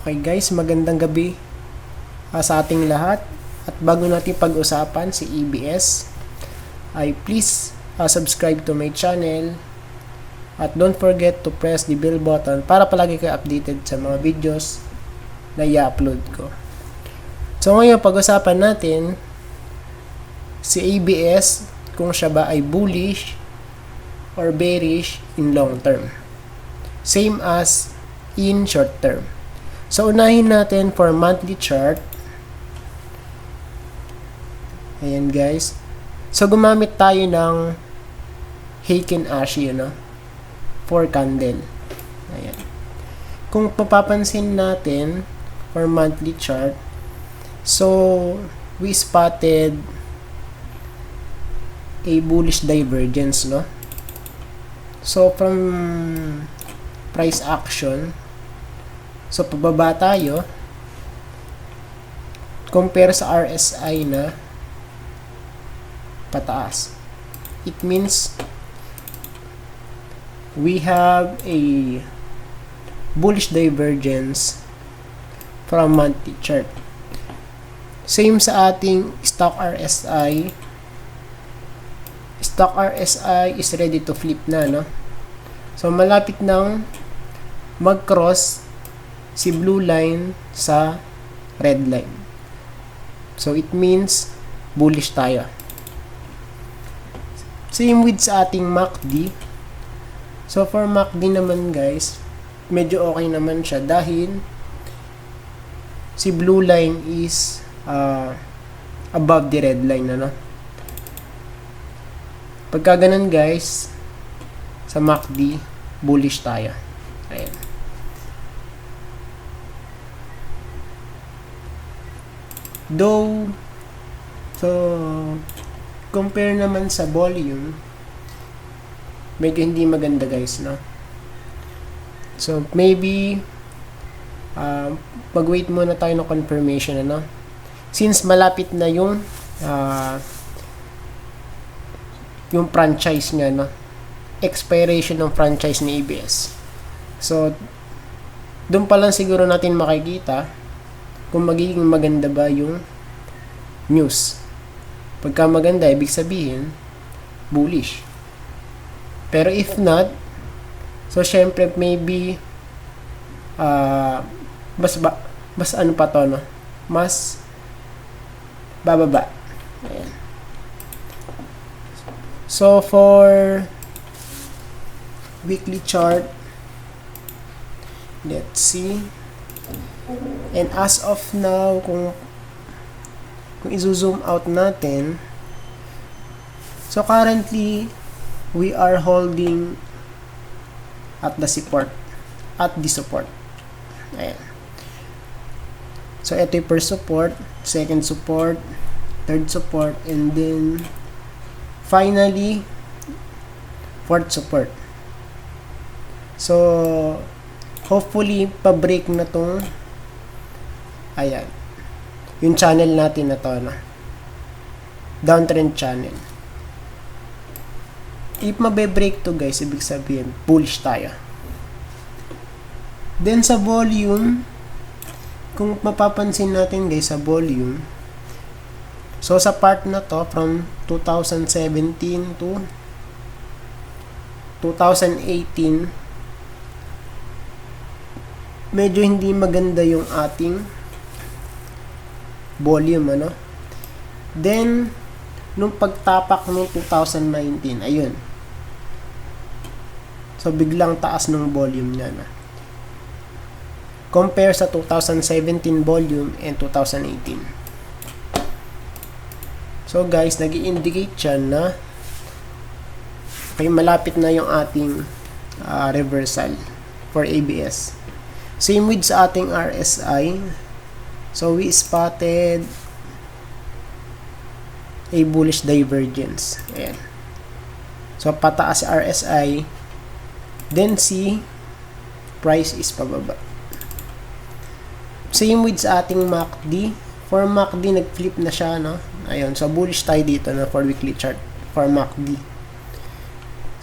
Okay guys, magandang gabi sa ating lahat. At bago natin pag-usapan si ABS, ay please subscribe to my channel. At don't forget to press the bell button para palagi kayo updated sa mga videos na i-upload ko. So ngayon, pag-usapan natin si ABS, kung siya ba ay bullish or bearish in long term. Same as in short term. So, unahin natin for monthly chart. Ayan guys. So, gumamit tayo ng Heiken Ashi, 4 candle. Ayan. Kung papapansin natin for monthly chart, so, we spotted a bullish divergence, no? So, from price action, so, pababa tayo compare sa RSI na pataas. It means we have a bullish divergence from monthly chart. Same sa ating stock RSI. Stock RSI is ready to flip na, no? So, malapit nang mag-cross si blue line sa red line. So, it means bullish tayo. Same with sa ating MACD. So, for MACD naman guys, medyo okay naman siya dahil si blue line is above the red line, Pagka ganun guys, sa MACD, bullish tayo. Ayan. Though, so, compare naman sa volume, medyo hindi maganda guys, no? So, maybe, mag-wait muna tayo ng confirmation, Since malapit na yung franchise niya, expiration ng franchise ni ABS. So, doon pa lang siguro natin makikita kung magiging maganda ba yung news. Pagka maganda, ibig sabihin, bullish. Pero if not, so syempre maybe, mas ano pa to, mas bababa. Ayan. So, for weekly chart, let's see. And as of now, kung i-zoom out natin, so currently, we are holding at the support. Ayan. So, ito yung first support, second support, third support, and then, finally, fourth support. So, hopefully, pa-break na tong, ayan, yung channel natin na to, downtrend channel. If mabe-break to guys, ibig sabihin, bullish tayo. Then sa volume, kung mapapansin natin guys sa volume, so sa part na to, from 2017 to 2018, medyo hindi maganda yung ating volume, Then, nung pagtapak nung 2019, ayun. So, biglang taas ng volume niya, Compare sa 2017 volume and 2018. So, guys, nag-i-indicate siya na okay, malapit na yung ating reversal for ABS. Same with sa ating RSI. So, we spotted a bullish divergence. Ayan. So, pataas si RSI. Then, si price is pababa. Same with sa ating MACD. For MACD, nag-flip na siya, Ayun. So, bullish tayo dito, for weekly chart for MACD.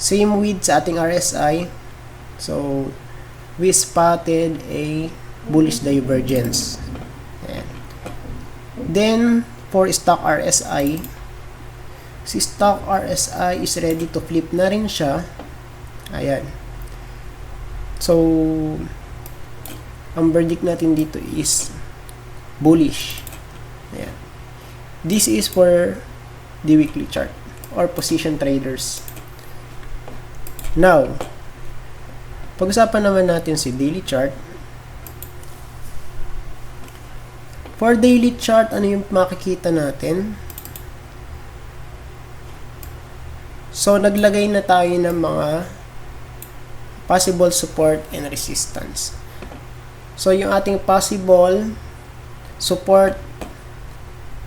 Same with sa ating RSI. So, we spotted a bullish divergence. Ayan. Then, for stock RSI, si stock RSI is ready to flip na rin siya. Ayan. So, ang verdict natin dito is bullish. Ayan. This is for the weekly chart or position traders. Now, pag-usapan naman natin si daily chart. For daily chart, ano yung makikita natin? So, naglagay na tayo ng mga possible support and resistance. So, yung ating possible support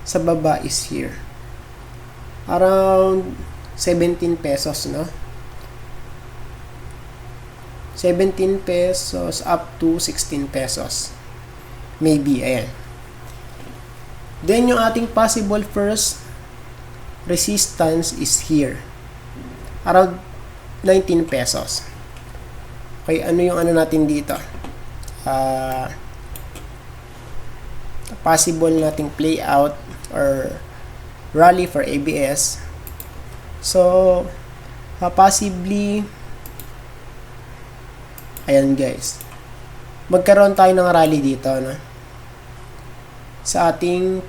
sa baba is here. Around 17 pesos, no? 17 pesos up to 16 pesos. Maybe, ayan. Then, yung ating possible first resistance is here. Around 19 pesos. Okay, ano yung ano natin dito? Possible nating play out or rally for ABS. So, possibly, ayan guys, magkaroon tayo ng rally dito, no? Sa ating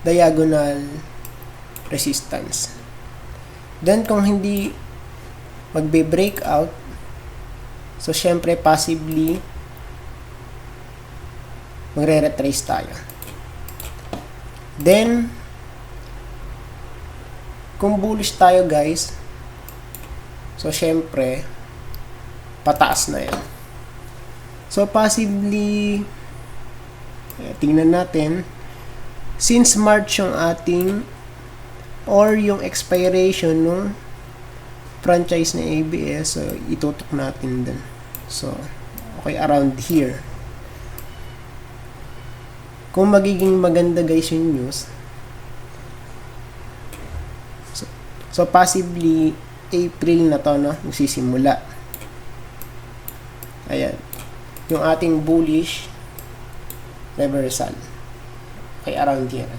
diagonal resistance. Then, kung hindi magbe-breakout, so syempre possibly magre-retrace tayo. Then, kung bullish tayo guys, so syempre pataas na yan. So, possibly, tingnan natin, since March yung ating or yung expiration ng franchise na ABS, so itutok natin din. So, okay, around here. Kung magiging maganda guys yung news, so possibly April na to, no? Magsisimula. Ayan. Yung ating bullish reversal. Okay, around here.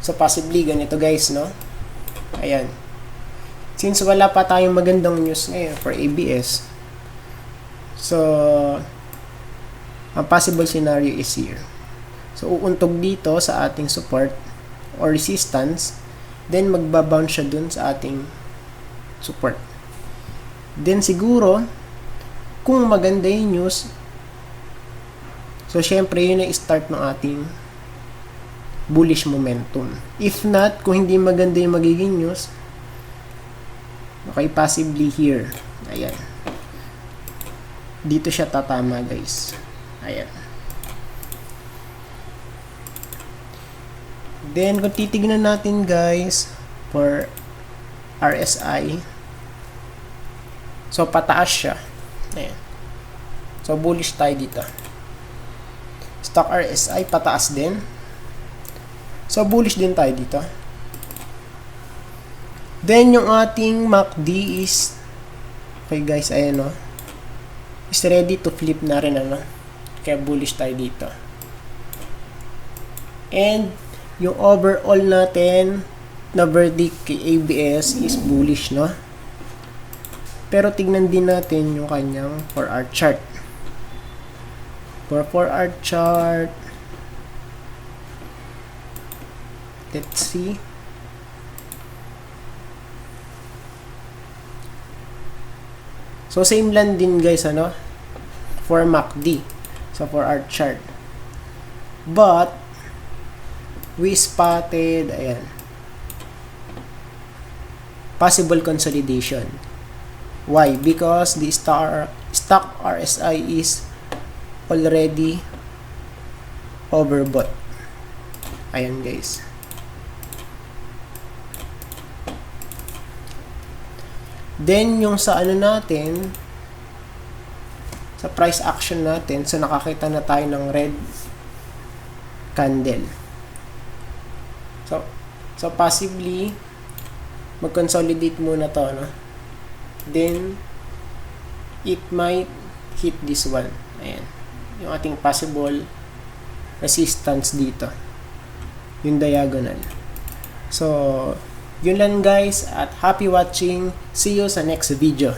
So, possibly ganito guys, no? Ayan. Since wala pa tayong magandang news ngayon for ABS, so, ang possible scenario is here. So, uuntog dito sa ating support or resistance, then magbabounce siya dun sa ating support. Then, siguro, kung maganda yung news, so, syempre, yun na start ng ating bullish momentum. If not, kung hindi maganda yung magiging news, okay, possibly here. Ayan. Dito siya tatama, guys. Ayan. Then, kung titignan natin, guys, for RSI, so, pataas siya. Ayan. So, bullish tayo dito. Stock RSI, pataas din. So, bullish din tayo dito. Then, yung ating MACD is, okay guys, ayan o, is ready to flip na rin, ano. Kaya bullish tayo dito. And, yung overall natin na verdict kay ABS is bullish, no? Pero tignan din natin yung kanyang 4-hour chart. For 4-hour chart, let's see. So, same lang din guys, ano? For MACD. So, 4-hour chart. But, we spotted, ayan, possible consolidation. Why? Because the stock RSI is already overbought. Ayan guys. Then yung sa ano natin, sa price action natin, so nakakita na tayo ng red candle. So possibly mag-consolidate muna to, no? Then it might hit this one. Ayan. yung ating possible resistance dito, yung diagonal. So, yun lang guys, at happy watching. See you sa next video.